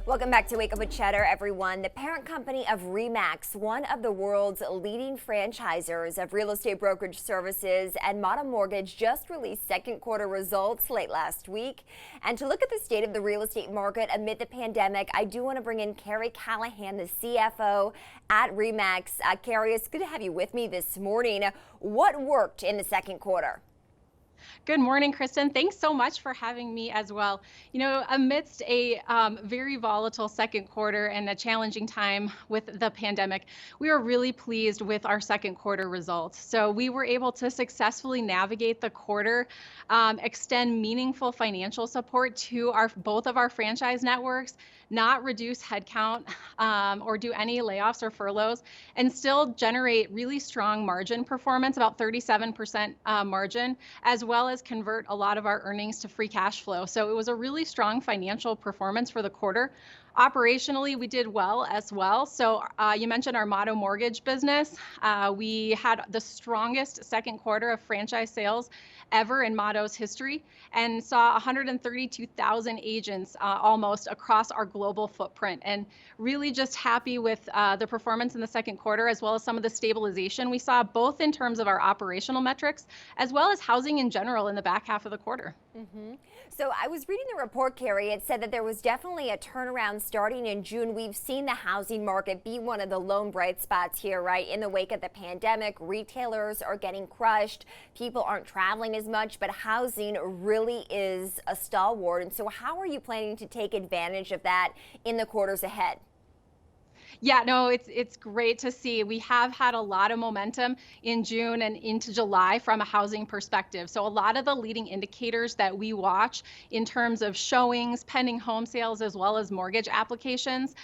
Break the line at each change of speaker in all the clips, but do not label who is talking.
Welcome back to Wake Up With Cheddar, everyone. The parent company of ReMax, one of the world's leading franchisors of real estate brokerage services and Model Mortgage, just released second quarter results late last week. And to look at the state of the real estate market amid the pandemic, I do want to bring in Karri Callahan, the CFO at ReMax. Karri, it's good to have you with me this morning. What worked in the second quarter?
Good morning, Kristen. Thanks so much for having me as well. You know, amidst a very volatile second quarter and a challenging time with the pandemic, we are really pleased with our second quarter results. So we were able to successfully navigate the quarter, extend meaningful financial support to both of our franchise networks, not reduce headcount or do any layoffs or furloughs, and still generate really strong margin performance, about 37% margin, as well as convert a lot of our earnings to free cash flow. So it was a really strong financial performance for the quarter. Operationally, we did well as well. So you mentioned our Model Mortgage business. We had the strongest second quarter of franchise sales ever in Motto's history and saw 132,000 agents almost across our global footprint, and really just happy with the performance in the second quarter, as well as some of the stabilization we saw both in terms of our operational metrics as well as housing in general in the back half of the quarter.
So I was reading the report, Karri. It said that there was definitely a turnaround starting in June. We've seen the housing market be one of the lone bright spots here, right? In the wake of the pandemic, retailers are getting crushed. People aren't traveling as much, but housing really is a stalwart. And so how are you planning to take advantage of that in the quarters ahead?
Yeah, no, it's great to see. We have had a lot of momentum in June and into July from a housing perspective. So a lot of the leading indicators that we watch in terms of showings, pending home sales, as well as mortgage applications,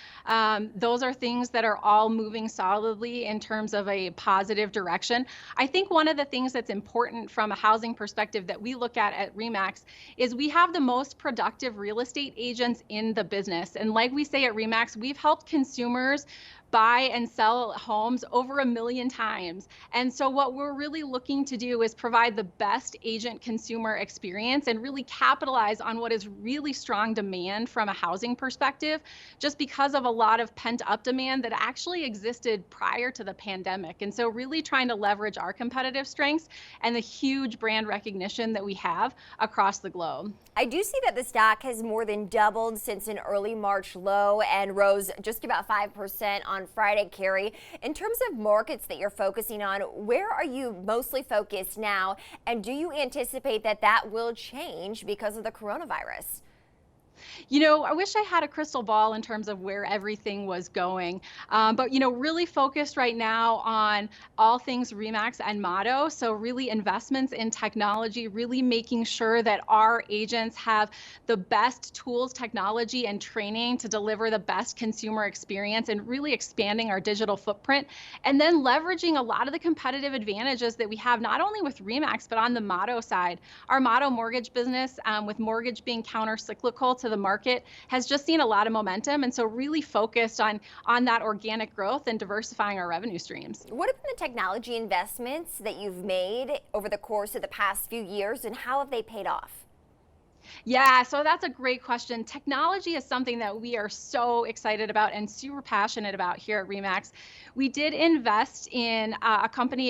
those are things that are all moving solidly in terms of a positive direction. I think one of the things that's important from a housing perspective that we look at ReMax is we have the most productive real estate agents in the business. And like we say at ReMax, we've helped consumers buy and sell homes over 1 million times. And so what we're really looking to do is provide the best agent consumer experience and really capitalize on what is really strong demand from a housing perspective, just because of a lot of pent up demand that actually existed prior to the pandemic. And so really trying to leverage our competitive strengths and the huge brand recognition that we have across the globe.
I do see that the stock has more than doubled since an early March low and rose just about 5% on Friday, Karri. In terms of markets that you're focusing on, where are you mostly focused now? And do you anticipate that that will change because of the coronavirus?
You know, I wish I had a crystal ball in terms of where everything was going. But, you know, really focused right now on all things ReMax and Motto. So really investments in technology, really making sure that our agents have the best tools, technology, and training to deliver the best consumer experience, and really expanding our digital footprint. And then leveraging a lot of the competitive advantages that we have, not only with ReMax, but on the Motto side. Our Motto Mortgage business, with mortgage being counter-cyclical to the market, has just seen a lot of momentum, and so really focused on that organic growth and diversifying our revenue streams.
What have been the technology investments that you've made over the course of the past few years, and how have they paid off?
Yeah, so that's a great question. Technology is something that we are so excited about and super passionate about here at ReMax. We did invest in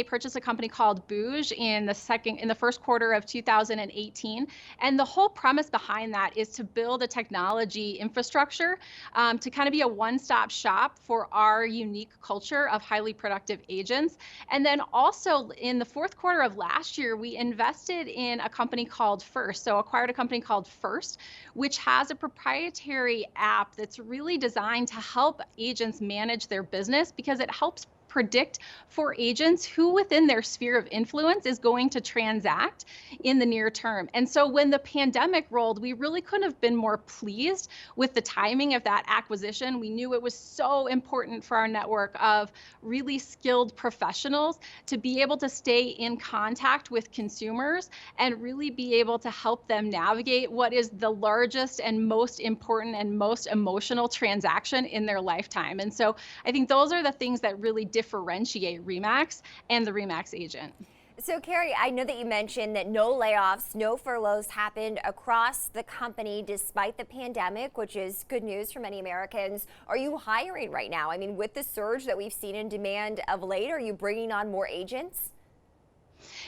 purchase a company called Booge in the first quarter of 2018. And the whole premise behind that is to build a technology infrastructure to kind of be a one-stop shop for our unique culture of highly productive agents. And then also in the fourth quarter of last year, we invested in a company called First. So acquired a company called First, which has a proprietary app that's really designed to help agents manage their business, because it helps predict for agents who within their sphere of influence is going to transact in the near term. And so when the pandemic rolled, we really couldn't have been more pleased with the timing of that acquisition. We knew it was so important for our network of really skilled professionals to be able to stay in contact with consumers and really be able to help them navigate what is the largest and most important and most emotional transaction in their lifetime. And so I think those are the things that really differentiate ReMax and the ReMax agent.
So, Karri, I know that you mentioned that no layoffs, no furloughs happened across the company despite the pandemic, which is good news for many Americans. Are you hiring right now? I mean, with the surge that we've seen in demand of late, are you bringing on more agents?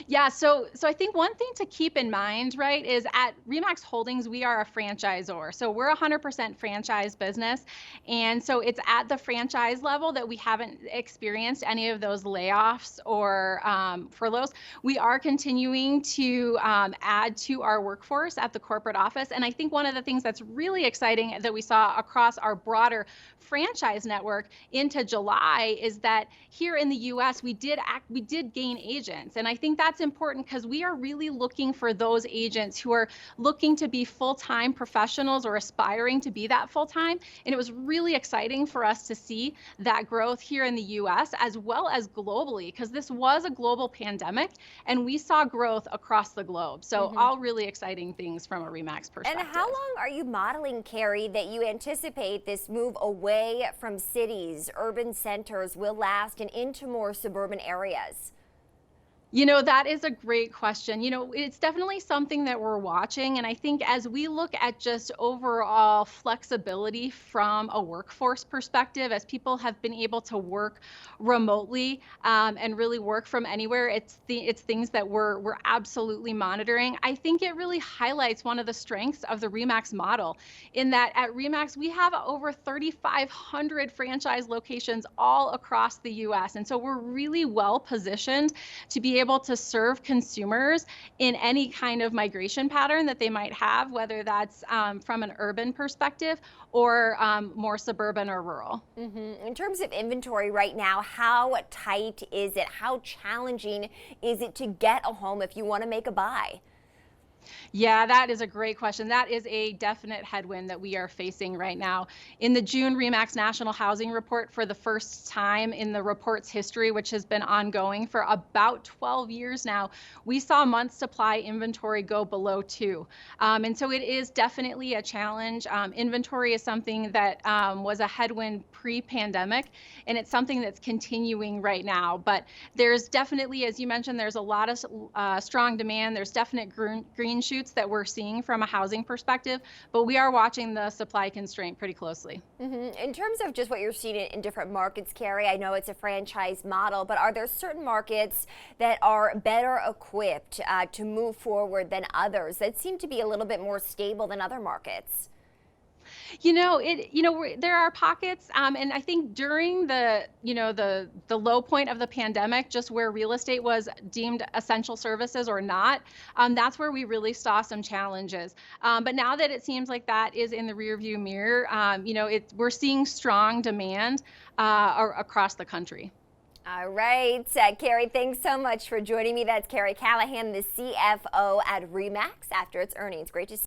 Yeah, so I think one thing to keep in mind, right, is at ReMax Holdings, we are a franchisor. So we're a 100% franchise business. And so it's at the franchise level that we haven't experienced any of those layoffs or furloughs. We are continuing to add to our workforce at the corporate office. And I think one of the things that's really exciting that we saw across our broader franchise network into July is that here in the US, we did gain agents. And I think that's important because we are really looking for those agents who are looking to be full-time professionals or aspiring to be that full-time. And it was really exciting for us to see that growth here in the US as well as globally, because this was a global pandemic and we saw growth across the globe. So all really exciting things from a ReMax perspective.
And how long are you modeling, Karri, that you anticipate this move away from cities, urban centers will last and into more suburban areas?
You know, that is a great question. You know, it's definitely something that we're watching. And I think as we look at just overall flexibility from a workforce perspective, as people have been able to work remotely and really work from anywhere, it's things that we're absolutely monitoring. I think it really highlights one of the strengths of the ReMax model in that at ReMax, we have over 3,500 franchise locations all across the US. And so we're really well positioned to be able to serve consumers in any kind of migration pattern that they might have, whether that's from an urban perspective or more suburban or rural.
In terms of inventory right now, how tight is it? How challenging is it to get a home if you want to make a buy?
Yeah, that is a great question. That is a definite headwind that we are facing right now. In the June ReMax National Housing Report, for the first time in the report's history, which has been ongoing for about 12 years now, we saw month supply inventory go below 2. And so it is definitely a challenge. Inventory is something that was a headwind pre-pandemic, and it's something that's continuing right now. But there's definitely, as you mentioned, there's a lot of strong demand. There's definite green shoots that we're seeing from a housing perspective, but we are watching the supply constraint pretty closely.
In terms of just what you're seeing in different markets, Karri, I know it's a franchise model, but are there certain markets that are better equipped to move forward than others that seem to be a little bit more stable than other markets?
There are pockets, and I think during the low point of the pandemic, just where real estate was deemed essential services or not, that's where we really saw some challenges. But now that it seems like that is in the rearview mirror, we're seeing strong demand across the country.
All right, Karri, thanks so much for joining me. That's Karri Callahan, the CFO at ReMax after its earnings. Great to see you.